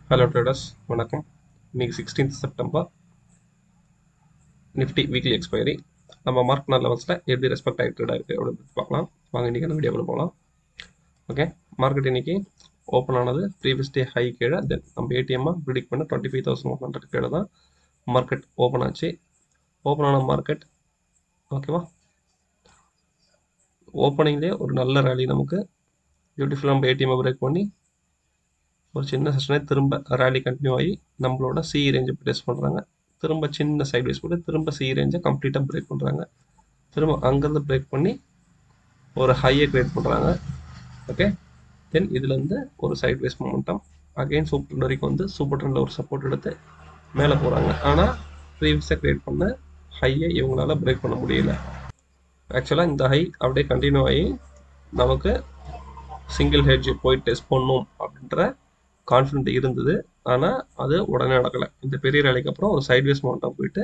Hello traders, வணக்கம். இன்னைக்கு 16th September, Nifty weekly expiry. நம்ம மார்க் பண்ண லெவல்ஸில் எப்படி ரெஸ்பெக்ட் ஆகி ட்ரேட் ஆகிருக்கு அப்படின்னு பார்க்கலாம். வாங்க இன்றைக்கி வீடியோக்குள்ள போகலாம். ஓகே, மார்க்கெட் இன்னைக்கு ஓப்பன் ஆனது ப்ரீவியஸ் டே ஹை கீழே, தென் நம்ம ஏடிஎம்மாக ப்ரிடிக்ட் பண்ண 25,100 கீழே தான் மார்க்கெட் ஓப்பன் ஆச்சு. ஓப்பன் ஆன மார்க்கெட் ஓகேவா, ஓப்பனிங்லேயே ஒரு நல்ல ரேலி நமக்கு பியூட்டிஃபுல்லாக நம்ம ஏடிஎம்மை பிரேக் பண்ணி ஒரு சின்ன செஷனே திரும்ப ரேலி கண்டினியூ ஆகி நம்மளோட சிஇ ரேஞ்சை டெஸ்ட் பண்ணுறாங்க. திரும்ப சின்ன சைட்வைஸ் போட்டு திரும்ப சிஇ ரேஞ்சை கம்ப்ளீட்டாக பிரேக் பண்ணுறாங்க. திரும்ப அங்கேருந்து பிரேக் பண்ணி ஒரு ஹையை கிரியேட் பண்ணுறாங்க. ஓகே, தென் இதுலேருந்து ஒரு sideways momentum again super trend வரைக்கும் வந்து சூப்பர் ட்ரெண்டில் ஒரு சப்போர்ட் எடுத்து மேலே போகிறாங்க. ஆனால் ப்ரீவியஸாக கிரியேட் பண்ண ஹையை இவங்களால பிரேக் பண்ண முடியல. ஆக்சுவலாக இந்த ஹை அப்படியே கண்டினியூ ஆகி நமக்கு சிங்கிள் ஹெட்ஜ் போய் டெஸ்ட் பண்ணும் அப்படின்ற கான்ஃபிடென்ட் இருந்தது. ஆனால் அது உடனே நடக்கலை. இந்த பெரிய ரேலிக்கு அப்புறம் ஒரு சைட்வேஸ் மவுண்ட்டாக போயிட்டு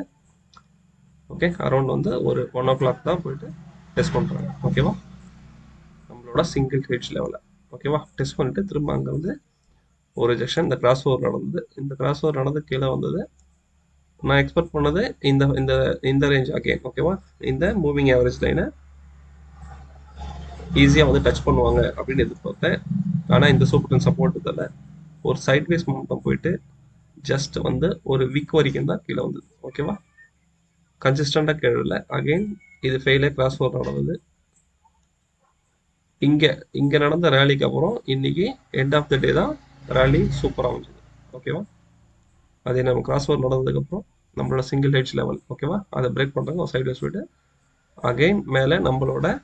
ஓகே அரௌண்ட் வந்து ஒரு 1 o'clock தான் போயிட்டு டெஸ்ட் பண்ணுறாங்க. ஓகேவா, நம்மளோட சிங்கிள் ஹெட்ஜ் லெவலில் ஓகேவா டெஸ்ட் பண்ணிட்டு திரும்ப அங்கே வந்து ஒரு ரிஜெக்ஷன், இந்த கிராஸ் ஓவர் நடந்தது. இந்த கிராஸ் ஓவர் நடந்து கீழே வந்தது. நான் எக்ஸ்பெக்ட் பண்ணது இந்த இந்த இந்த ரேஞ்ச் அகேன் ஓகேவா, இந்த மூவிங் ஆவரேஜ் லைனை ஈஸியாக வந்து டச் பண்ணுவாங்க அப்படின்னு எதிர்பார்த்தேன். ஆனால் இந்த சூப்பர் சப்போர்ட் இதில் ஒரு சைட்வேஸ் மூமெண்டம் போயிட்டு ஜஸ்ட் வந்து ஒரு வீக் வரைக்கும் தான் கீழே வந்தது. ஓகேவா, கன்சிஸ்டண்டாக கீழே இல்லை. அகெயின் இது ஃபெயிலே கிராஸ் ஓவர் நடந்தது. இங்கே நடந்த ரேலிக்கு அப்புறம் இன்னைக்கு எண்ட் ஆஃப் த டே தான் ரேலி சூப்பராக வந்துது. ஓகேவா, அதே நம்ம கிராஸ் ஓவர் நடந்ததுக்கப்புறம் நம்மளோட சிங்கிள் ஹெட்ஜ் லெவல் ஓகேவா அதை பிரேக் பண்ணுறாங்க. ஒரு சைட்வேஸ் போயிட்டு அகெயின் மேலே நம்மளோட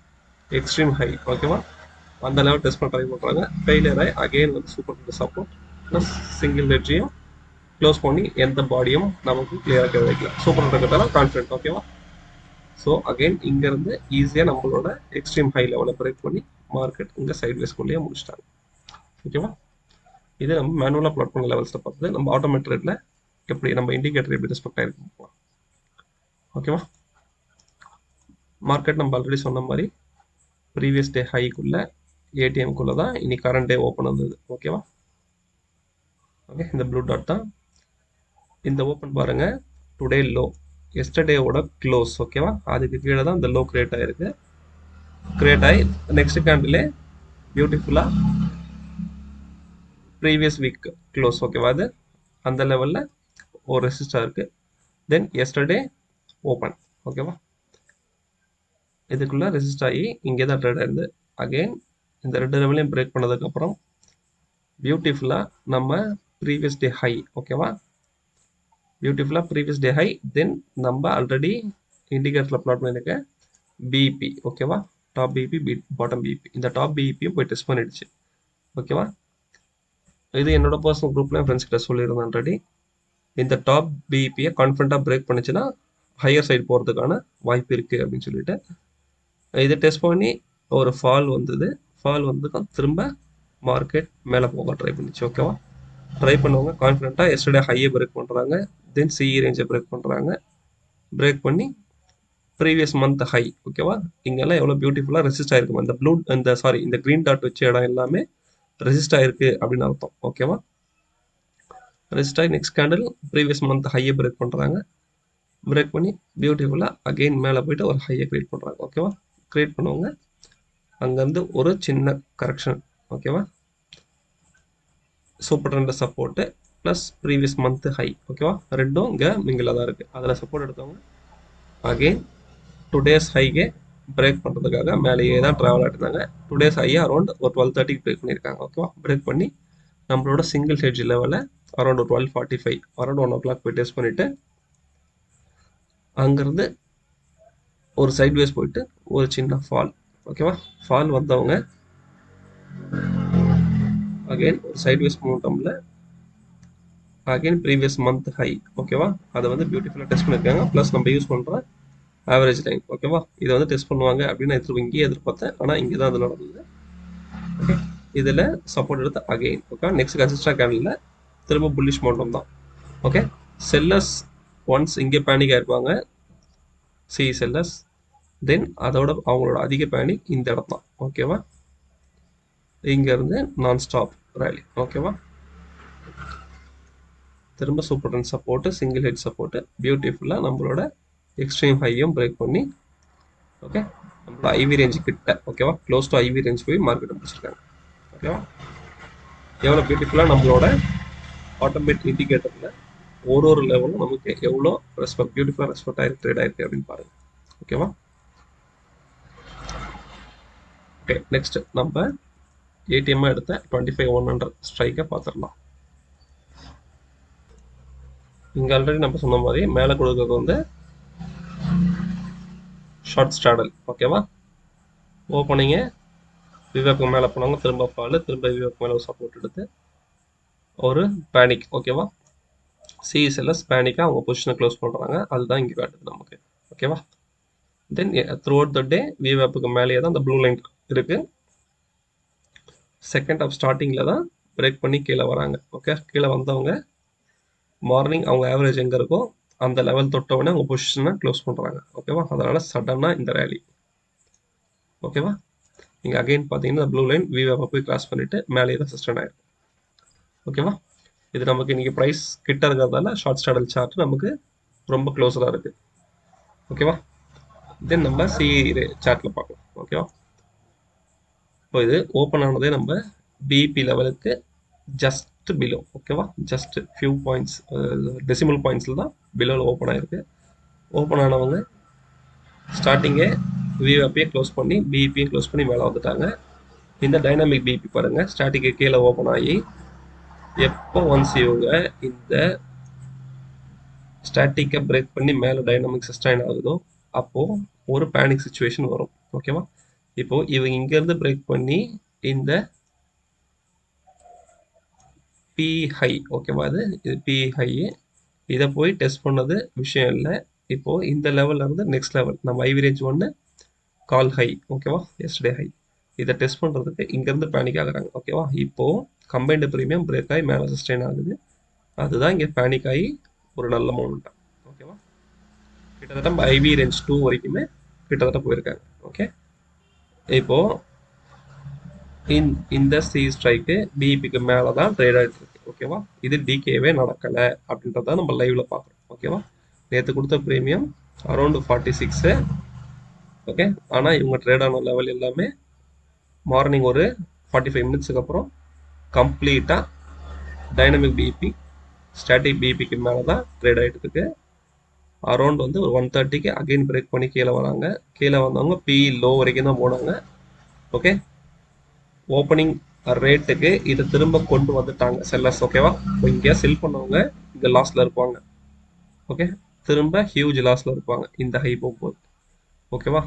எக்ஸ்ட்ரீம் ஹை ஓகேவா அந்த லெவல் டெஸ்ட் பண்ண ட்ரை பண்ணுறாங்க. ஃபெயிலியர் ஆகி அகெயின் வந்து சூப்பர் சப்போர்ட் ப்ளஸ் சிங்கிள் ஹெட்ஜையும் க்ளோஸ் பண்ணி எந்த பாடியும் நமக்கு கிளியராக வைக்கலாம். சூப்பர் இருக்கிறதால கான்ஃபிடென்ட் ஓகேவா. ஸோ அகெயின் இங்கேருந்து ஈஸியாக நம்மளோட எக்ஸ்ட்ரீம் ஹை லெவலில் பிரேக் பண்ணி மார்க்கெட் இங்கே சைட்வேஸ்குள்ளேயே முடிச்சிட்டாங்க. ஓகேவா, இது நம்ம மேனுவலாக ப்ளாட் பண்ண லெவல்ஸில் பார்த்து நம்ம ஆட்டோமேட்டரில் எப்படி நம்ம இண்டிகேட்டர் எப்படி ரெஸ்பெக்ட் ஆகிருக்கும். ஓகேவா, மார்க்கெட் நம்ம ஆல்ரெடி சொன்ன மாதிரி ப்ரீவியஸ் டே ஹைக்குள்ளே ஏடிஎம்குள்ளே தான் இன்னைக்கு கரண்ட் டே ஓப்பன் வந்தது. ஓகேவா, ஓகே இந்த ப்ளூ டாட் தான் இந்த ஓப்பன் பாருங்க. டுடே லோ எஸ்டர்டேவோட க்ளோஸ் ஓகேவா, அதுக்கு கீழே தான் இந்த லோ கிரியேட் ஆகிருக்கு. கிரியேட் ஆகி நெக்ஸ்ட் கேண்டிலே பியூட்டிஃபுல்லாக ப்ரீவியஸ் வீக் க்ளோஸ் ஓகேவா, அது அந்த லெவலில் ஒரு ரெசிஸ்டாக இருக்குது. தென் எஸ்டர்டே ஓப்பன் ஓகேவா, இதுக்குள்ளே ரெசிஸ்ட் ஆகி இங்கே தான் ட்ரேட் ஆயிருந்து. அகெயின் இந்த ரெண்டு லெவலையும் பிரேக் பண்ணதுக்கப்புறம் பியூட்டிஃபுல்லாக நம்ம ப்ரீவியஸ் டே ஹை ஓகேவா, பியூட்டிஃபுல்லாக ப்ரீவியஸ் டே ஹை. தென் நம்ம ஆல்ரெடி இண்டிகேட்டரில் ப்ளாட் பண்ணியிருக்க பிஇபி ஓகேவா, டாப் பிஇபி பாட்டம் பிஇபி, இந்த டாப் பிஇபியும் போய் டெஸ்ட் பண்ணிடுச்சு. ஓகேவா, இது என்னோட பர்சனல் குரூப்ல என் ஃப்ரெண்ட்ஸ் கிட்ட சொல்லியிருந்தேன் ஆல்ரெடி. இந்த டாப் பிஇபியை கான்ஃபிடண்டாக பிரேக் பண்ணிச்சுன்னா ஹையர் சைடு போகிறதுக்கான வாய்ப்பு இருக்குது அப்படின்னு சொல்லிட்டு இதை டெஸ்ட் பண்ணி ஒரு ஃபால் வந்தது. ஃபால் வந்து திரும்ப மார்க்கெட் மேலே போக ட்ரை பண்ணிச்சு. ஓகேவா, ட்ரை பண்ணவங்க கான்ஃபிடென்ட்டாக எஸ்டர்டே ஹையை பிரேக் பண்ணுறாங்க. தென் சிஇ ரேஞ்சை பிரேக் பண்ணுறாங்க. பிரேக் பண்ணி ப்ரீவியஸ் மந்த் ஹை ஓகேவா, இங்கெல்லாம் எவ்வளோ பியூட்டிஃபுல்லாக ரெசிஸ்ட் ஆகிருக்கும். இந்த ப்ளூ இந்த க்ரீன் டாட் வச்ச இடம் எல்லாமே ரெசிஸ்ட் ஆகிருக்கு அப்படின்னு அர்த்தம். ஓகேவா, ரெசிஸ்ட் ஆகி நெக்ஸ்ட் கேண்டில் ப்ரீவியஸ் மந்த் ஹையை பிரேக் பண்ணுறாங்க. பிரேக் பண்ணி பியூட்டிஃபுல்லாக அகெயின் மேலே போயிட்டு ஒரு ஹையை கிரியேட் பண்ணுறாங்க. ஓகேவா, கிரியேட் பண்ணுவாங்க. அங்கேருந்து ஒரு சின்ன கரெக்ஷன் ஓகேவா, super trend support plus previous month high ஓகேவா, ரெண்டும் இங்கே மிங்கில் தான் இருக்குது. அதில் சப்போர்ட் எடுத்தவங்க அகெயின் டுடேஸ் ஹைகே பிரேக் பண்ணுறதுக்காக மேலேயே தான் ட்ராவல் ஆகிருந்தாங்க. டுடேஸ் ஹையை அரௌண்ட் ஒரு 12:30 பிரேக் பண்ணியிருக்காங்க. ஓகேவா, பிரேக் பண்ணி நம்மளோட சிங்கிள் ஹெட்ஜ் லெவலில் அரௌண்ட் ஒரு 12:45 அரௌண்ட் 1 o'clock போய் டெஸ்ட் பண்ணிவிட்டு அங்கேருந்து ஒரு சைட்வேஸ் போயிட்டு ஒரு சின்ன ஃபால் ஓகேவா, ஃபால் வந்தவங்க அகெயின் ஒரு சைட்வேஸ் மோட்டமில் அகெயின் ப்ரீவியஸ் மந்த் ஹை ஓகேவா, அதை வந்து பியூட்டிஃபுல்லாக டெஸ்ட் பண்ணியிருக்காங்க. ப்ளஸ் நம்ம யூஸ் பண்ணுற ஆவரேஜ் லைன் ஓகேவா, இதை வந்து டெஸ்ட் பண்ணுவாங்க அப்படின்னு நான் இங்கேயே எதிர்பார்த்தேன். ஆனால் இங்கே தான் அது நடந்தது. ஓகே, இதில் சப்போர்ட் எடுத்து அகெயின் ஓகே நெக்ஸ்ட் கன்சிஸ்டாக கேண்டில் திரும்ப புல்லிஷ் மோட்டம் தான். ஓகே, செல்லர்ஸ் ஒன்ஸ் இங்கே பேனிக் ஆயிருப்பாங்க சிஇ செல்லர்ஸ். தென் அதோட அவங்களோட அதிக பேனிக் இந்த இடம் தான். ஓகேவா, இங்கேருந்து நான் ஸ்டாப் ரேலி ஓகேவா. திரும்ப super trend support, single head support, பியூட்டிஃபுல்லாக நம்மளோட எக்ஸ்ட்ரீம் ஹையும் பிரேக் பண்ணி ஓகே நம்மளோட ஐவி ரேஞ்சு கிட்ட ஓகேவா க்ளோஸ் டு ஐவி ரேஞ்ச் போய் மார்க்கெட் முடிச்சிருக்காங்க. ஓகேவா எவ்வளோ பியூட்டிஃபுல்லாக நம்மளோட ஆட்டோமேட்டிக் இண்டிகேட்டரில் ஒரு லெவலும் நமக்கு எவ்வளோ ரெஸ்பெக்ட் பியூட்டிஃபுல்லாக ரெஸ்பெக்ட் ஆகிருக்கு ட்ரேட் ஆகிருக்கு அப்படின்னு பாருங்கள். ஓகேவா ஓகே நெக்ஸ்ட் நம்ம ஏடிஎம்மாக எடுத்த 25,100 ஸ்ட்ரைக்கை பார்த்துடலாம். இங்கே ஆல்ரெடி நம்ம சொன்ன மாதிரி மேலே கொடுக்கறது வந்து ஷார்ட் ஸ்டாடல் ஓகேவா. ஓப்பனிங்க விவேக்கு மேலே போனாங்க, திரும்ப ஃபால், திரும்ப விவேக்கு மேலே சப்போர்ட் எடுத்து ஒரு பேனிக் ஓகேவா. சிஎஸ்எல்எஸ் பேனிக்காக அவங்க பொசிஷனை க்ளோஸ் பண்ணுறாங்க, அதுதான் இங்கே காட்டுது நமக்கு ஓகேவா. தென் த்ரூ அவுட் த டே விவேப்புக்கு மேலேயே தான் அந்த ப்ளூ லைன் இருக்குது. செகண்ட் ஆஃப் ஸ்டார்டிங்கில் தான் பிரேக் பண்ணி கீழே வராங்க. ஓகே கீழே வந்தவங்க மார்னிங் அவங்க ஆவரேஜ் எங்கே இருக்கோ அந்த லெவல் தொட்டவுடனே அவங்க பொசிஷனை க்ளோஸ் பண்ணுறாங்க ஓகேவா. அதனால் சடனாக இந்த ரேலி ஓகேவா. நீங்கள் அகைன் பார்த்தீங்கன்னா ப்ளூ லைன் விவேப்பை போய் கிராஸ் பண்ணிவிட்டு மேலேயே தான் சஸ்டெயின் ஆகிடும் ஓகேவா. இது நமக்கு இன்றைக்கி ப்ரைஸ் கிட்ட இருக்கிறதால ஷார்ட் ஸ்டாடல் சார்ட் நமக்கு ரொம்ப க்ளோஸராக இருக்குது ஓகேவா. தென் நம்ம சார்ட்டில் பார்க்கலாம் ஓகேவா. இப்போ இது ஓப்பன் ஆனதே நம்ம பிபி லெவலுக்கு ஜஸ்ட் பிலோ ஓகேவா, ஜஸ்ட் ஃபியூ பாயிண்ட்ஸ் டெசிமல் பாயிண்ட்ஸில் தான் பிலோவில் ஓப்பன் ஆகிருக்கு. ஓப்பன் ஆனவங்க ஸ்டார்டிங்கே விவேப்பையே க்ளோஸ் பண்ணி பிபியும் க்ளோஸ் பண்ணி மேலே வந்துட்டாங்க. இந்த டைனாமிக் பிபி பாருங்கள், ஸ்டார்டிங்கு கீழே ஓப்பன் ஆகி எப்போ ஒன்ஸ் இவங்க இந்த ஸ்டாட்டிக்கை பிரேக் பண்ணி மேலே டைனாமிக் சஸ்டைன் ஆகுதோ அப்போது ஒரு பேனிக் சுச்சுவேஷன் வரும் ஓகேவா. இப்போது இவங்க இங்கேருந்து பிரேக் பண்ணி இந்த பி ஹை ஓகேவா, இது பி ஹை இதை போய் டெஸ்ட் பண்ணது விஷயம் இல்லை. இப்போது இந்த லெவலில் இருந்து நெக்ஸ்ட் லெவல் நம்ம ஐவி ரேஞ்ச் 1 கால் ஹை ஓகேவா, எஸ்டே ஹை, இதை டெஸ்ட் பண்ணுறதுக்கு இங்கேருந்து பேனிக் ஆகுறாங்க ஓகேவா. இப்போது கம்பைன்டு ப்ரீமியம் பிரேக் ஆகி மேலே சஸ்டெயின் ஆகுது, அதுதான் இங்கே பேனிக் ஆகி ஒரு நல்ல மொமெண்டம் ஓகேவா. கிட்டத்தட்ட நம்ம ஐவி ரேஞ்ச் 2 வரைக்குமே கிட்டத்தட்ட போயிருக்காங்க ஓகே. இப்போது இந்த சி ஸ்ட்ரைக்கு பிஇபிக்கு மேலே தான் ட்ரேட் ஆகிட்டு இருக்கு ஓகேவா. இது டிகேவே நடக்கலை அப்படின்றத நம்ம லைவ்ல பார்க்குறோம் ஓகேவா. நேற்று கொடுத்த ப்ரீமியம் அரௌண்ட் 46 ஓகே. ஆனால் இவங்க ட்ரேட் ஆன லெவல் எல்லாமே மார்னிங் ஒரு 45 மினிட்ஸுக்கு அப்புறம் கம்ப்ளீட்டாக டைனமிக் பிஇபி ஸ்டாட்டிக் பிஇபிக்கு மேலே தான் ட்ரேட் ஆகிட்டு இருக்கு. அரௌண்ட் வந்து ஒரு 130க்கு அகெயின் பிரேக் பண்ணி கீழே வராங்க. கீழே வந்தவங்க பி லோ வரைக்கும் தான் போனாங்க ஓகே. ஓப்பனிங் ரேட்டுக்கு இதை திரும்ப கொண்டு வந்துட்டாங்க செல்லர்ஸ் ஓகேவா. இப்போ இங்கே செல் பண்ணவங்க இங்கே லாஸில் இருப்பாங்க ஓகே, திரும்ப ஹியூஜ் லாஸில் இருப்பாங்க இந்த ஹை போகும்போது ஓகேவா.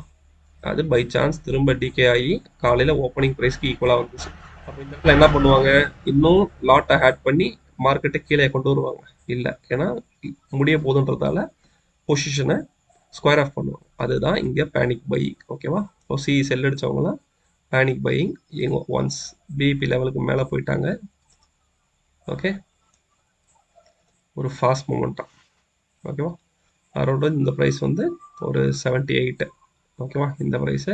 அது பை சான்ஸ் திரும்ப டிகே ஆகி காலையில் ஓப்பனிங் ப்ரைஸ்க்கு ஈக்குவலாக வந்துச்சு. அப்போ இந்த இடத்துல என்ன பண்ணுவாங்க, இன்னும் லாட்டை ஆட் பண்ணி மார்க்கெட்டை கீழே கொண்டு வருவாங்க இல்லை, ஏன்னா முடிய போதுன்றதால பொசிஷனை ஸ்கொயர் ஆஃப் பண்ணுவாங்க. அதுதான் இங்கே பேனிக் பையிங் ஓகேவா. இப்போ சி செல் அடித்தவங்களாம் பேனிக் பையிங் இவங்க ஒன்ஸ் பிபி லெவலுக்கு மேலே போயிட்டாங்க ஓகே. ஒரு ஃபாஸ்ட் மூமெண்ட்டாக ஓகேவா. அரௌண்ட் இந்த ப்ரைஸ் வந்து ஒரு 78 ஓகேவா. இந்த ப்ரைஸு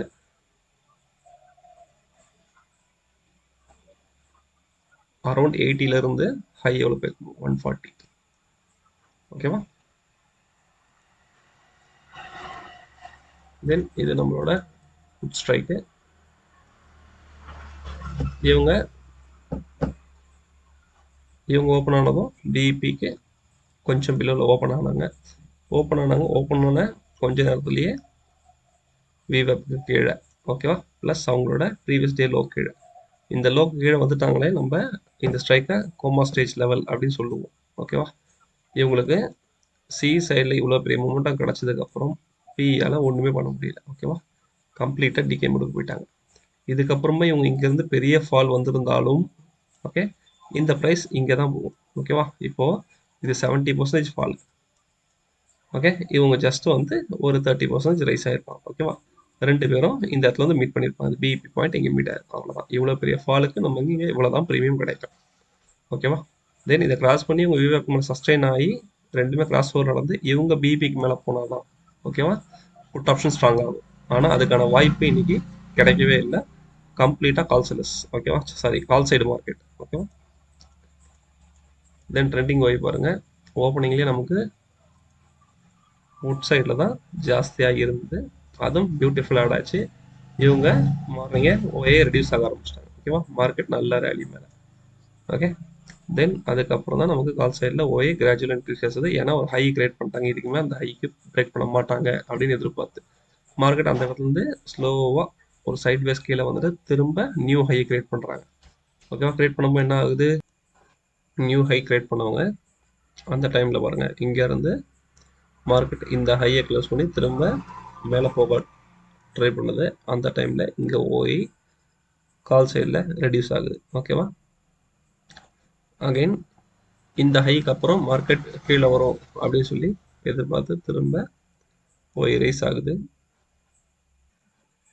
அரௌண்ட் 80லேருந்து ஹை எவ்வளோ போயிருக்கும் 140 ஓகேவா. தென் இது நம்மளோட புட் ஸ்ட்ரைக்கு. இவங்க ஓப்பன் ஆனதும் டிபிக்கு கொஞ்சம் பிலோவில் ஓப்பன் ஆனாங்க. ஓப்பன் ஆன கொஞ்ச நேரத்துலேயே விவேப்புக்கு கீழே ஓகேவா, ப்ளஸ் அவங்களோட ப்ரீவியஸ் டே லோ கீழே. இந்த லோக்கு கீழே வந்துட்டாங்களே நம்ம இந்த ஸ்ட்ரைக்கை கோமா ஸ்டேஜ் லெவல் அப்படின்னு சொல்லுவோம் ஓகேவா. இவங்களுக்கு சி சைடில் இவ்வளோ பெரிய மூமெண்ட்டாக கிடச்சதுக்கப்புறம் பியால் ஒன்றுமே பண்ண முடியல ஓகேவா. கம்ப்ளீட்டாக டிகே மோடுக்கு போயிட்டாங்க. இதுக்கப்புறமா இவங்க இங்கேருந்து பெரிய ஃபால் வந்திருந்தாலும் ஓகே இந்த ப்ரைஸ் இங்கே தான் போகும் ஓகேவா. இப்போது இது 70% ஃபால் ஓகே. இவங்க ஜஸ்ட் வந்து ஒரு 30% ரைஸ் ஆகிருப்பாங்க ஓகேவா. ரெண்டு பேரும் இந்த இடத்துல வந்து மீட் பண்ணியிருப்பாங்க. பிஇபி பாயிண்ட் இங்கே மீட் ஆயிருக்கும், அவ்வளோதான். இவ்வளோ பெரிய ஃபாலுக்கு நம்ம இங்கே இவ்வளோ தான் ப்ரீமியம் கிடைக்கும் ஓகேவா. தென் இதை கிராஸ் பண்ணி இவங்க விவேக் மேலே சஸ்டெயின் ஆகி ரெண்டுமே கிராஸ் ஓவர் நடந்து இவங்க பிபிக்கு மேலே போனால் தான் ஓகேவா புட் ஆப்ஷன் ஸ்ட்ராங் ஆகும். ஆனால் அதுக்கான வாய்ப்பு இன்னைக்கு கிடைக்கவே இல்லை. கம்ப்ளீட்டாக கால் செல்லர்ஸ் ஓகேவா, சாரி கால் சைடு மார்க்கெட் ஓகேவா. தென் ட்ரெண்டிங் ஒய் பாருங்கள், ஓப்பனிங்லேயே நமக்கு வுட் சைடில் தான் ஜாஸ்தியாக இருந்தது, அதுவும் பியூட்டிஃபுல் ஆட் ஆச்சு. இவங்க மார்னிங்கே ஒயே ரெடியூஸ் ஆக ஆரம்பிச்சிட்டாங்க. ஓகேவா, மார்க்கெட் நல்ல ரேலி மேலே. ஓகே, தென் அதுக்கப்புறம் தான் நமக்கு கால் சைடில் ஓஏ கிராஜுவல் இன்க்ரீஸ் ஆகுது. ஏன்னா ஒரு ஹை கிரியேட் பண்ணிட்டாங்க, இதுக்குமே அந்த ஹைக்கு பிரேக் பண்ண மாட்டாங்க அப்படின்னு எதிர்பார்த்து மார்க்கெட் அந்த இடத்துலேருந்து ஸ்லோவாக ஒரு சைட் வேஸ் கீழே வந்துட்டு திரும்ப நியூ ஹை கிரியேட் பண்ணுறாங்க. ஓகேவா, கிரியேட் பண்ணும்போது என்ன ஆகுது, நியூ ஹை கிரியேட் பண்ணுவாங்க. அந்த டைமில் பாருங்கள், இங்கேருந்து மார்க்கெட் இந்த ஹையை க்ளோஸ் பண்ணி திரும்ப மேலே போக ட்ரை பண்ணுது. அந்த டைமில் இங்கே ஓய் கால் சைடில் ரெடியூஸ் ஆகுது. ஓகேவா, அகைன் இந்த ஹைக்கு அப்புறம் மார்க்கெட் கீழே வரும் அப்படின்னு சொல்லி எதிர்பார்த்து திரும்ப போய் ரைஸ் ஆகுது.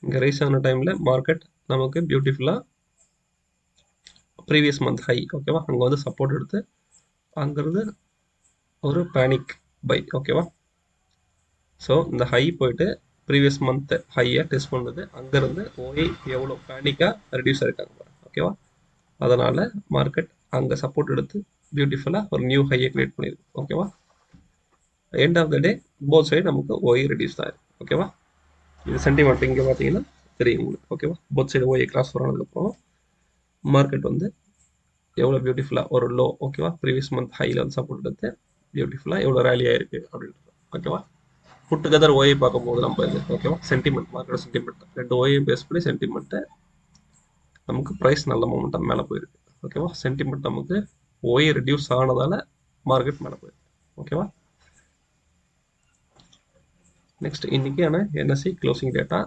இங்கே ரைஸ் ஆன டைமில் மார்க்கெட் நமக்கு பியூட்டிஃபுல்லாக ப்ரீவியஸ் மந்த் ஹை, ஓகேவா, அங்கே வந்து சப்போர்ட் எடுத்து அங்கேருந்து ஒரு பேனிக் பை. ஓகேவா, ஸோ இந்த ஹை போயிட்டு ப்ரீவியஸ் மந்த் ஹையை டெஸ்ட் பண்ணுது, அங்கேருந்து ஓய் எவ்வளோ பேனிக்காக ரெடியூஸ் ஆகிருக்காங்க. ஓகேவா, அதனால் மார்க்கெட் அங்கே சப்போர்ட் எடுத்து பியூட்டிஃபுல்லாக ஒரு நியூ ஹையை கிரியேட் பண்ணியிருக்கு. ஓகேவா, end of the day both side நமக்கு ஓய் ரெடியூஸ் தான் இருக்குது. ஓகேவா, இது சென்டிமெண்ட் இங்கே பார்த்தீங்கன்னா தெரியும் உங்களுக்கு. ஓகேவா, போத் சைடு ஓய் கிராஸ் வரதுக்கப்புறம் மார்க்கெட் வந்து எவ்வளோ பியூட்டிஃபுல்லாக ஒரு லோ, ஓகேவா, ப்ரீவியஸ் மந்த் ஹையில் வந்து சப்போர்ட் எடுத்து பியூட்டிஃபுல்லாக எவ்வளோ ரேலி ஆயிருக்கு அப்படின்றது. ஓகேவா, புட் டுகெதர் ஓயை பார்க்கும்போது நம்ம இது, ஓகேவா, சென்டிமெண்ட், மார்க்கெட் சென்டிமெண்ட் ரெண்டு ஓயை பேஸ் பண்ணி சென்டிமெண்ட்டு நமக்கு ப்ரைஸ் நல்ல மொமெண்டம் மேலே போயிருக்கு. ஓகேவா, சென்டிமெண்ட் நமக்கு ஓயை ரெடியூஸ் ஆனதால் மார்க்கெட் மேலே போயிருக்கு. ஓகேவா, நெக்ஸ்ட் இன்னைக்கான என்எஸ்சி க்ளோசிங் டேட்டா.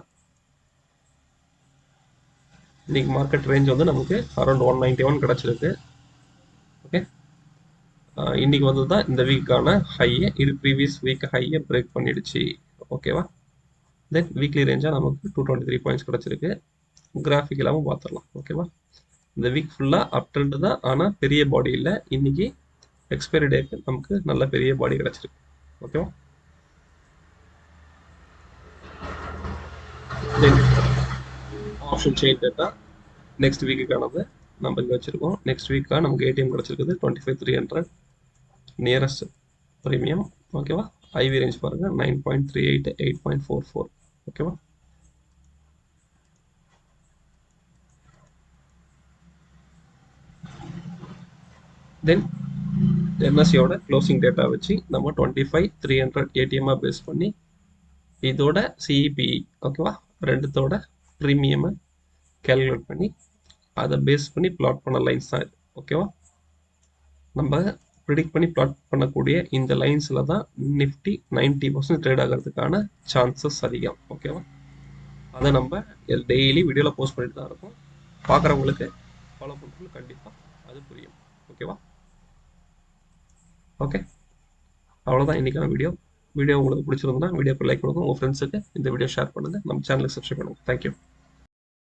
இன்னைக்கு மார்க்கெட் ரேஞ்ச் வந்து நமக்கு அரௌண்ட் 191 கிடச்சிருக்கு. ஓகே, இன்னைக்கு வந்து தான் இந்த வீக்கான ஹையை, இது ப்ரீவியஸ் வீக் ஹையை பிரேக் பண்ணிடுச்சு. ஓகேவா, தென் வீக்லி ரேஞ்சாக நமக்கு 223 பாயிண்ட்ஸ் கிடச்சிருக்கு. கிராஃபிக்கலாகவும் பார்த்துடலாம். ஓகேவா, இந்த வீக் ஃபுல்லாக அப் ட்ரெண்ட் தான், ஆனால் பெரிய பாடி இல்லை. இன்னைக்கு எக்ஸ்பைரி டேக்கு நமக்கு நல்ல பெரிய பாடி கிடச்சிருக்கு. ஓகேவா, தென் ஆப்ஷன் செயின் டேட்டா நெக்ஸ்ட் வீக்குக்கானது நம்ம இங்கே வச்சுருக்கோம். நெக்ஸ்ட் வீக்காக நமக்கு ஏடிஎம் கிடச்சிருக்குது 25,300 நியரஸ்ட் ப்ரீமியம். ஓகேவா, ஐவி ரேஞ்ச் பாருங்கள் 9.38 8.44. ஓகேவா, தென் என்எஸ்சியோட க்ளோசிங் டேட்டா வச்சு நம்ம 25,300 ஏடிஎம்மாக பேஸ் பண்ணி இதோட சிஇபி, ஓகேவா, ரெண்டுத்தோட ப்ரீமியமை கேல்குலேட் பண்ணி அதை பேஸ் பண்ணி பிளாட் பண்ண லைன்ஸ் தான் இது. ஓகேவா, நம்ம ப்ரிடிக்ட் பண்ணி பிளாட் பண்ணக்கூடிய இந்த லைன்ஸில் தான் நிஃப்டி 90% ட்ரேட் ஆகிறதுக்கான சான்சஸ் அதிகம். ஓகேவா, அதை நம்ம டெய்லி வீடியோவில் போஸ்ட் பண்ணிட்டு தான் இருக்கோம். பார்க்குறவங்களுக்கு ஃபாலோ பண்ணுறது கண்டிப்பாக அது புரியும். ஓகேவா, ஓகே, அவ்வளோதான் இன்றைக்கான வீடியோ. வீடியோ உங்களுக்கு பிடிச்சிருந்தா வீடியோக்கு லைக் கொடுங்க, உங்கள் ஃப்ரெண்ட்ஸுக்கு இந்த வீடியோ ஷேர் பண்ணுங்கள், நம்ம சேனலுக்கு சப்ஸ்கிரைப் பண்ணுங்கள். தேங்க்யூ.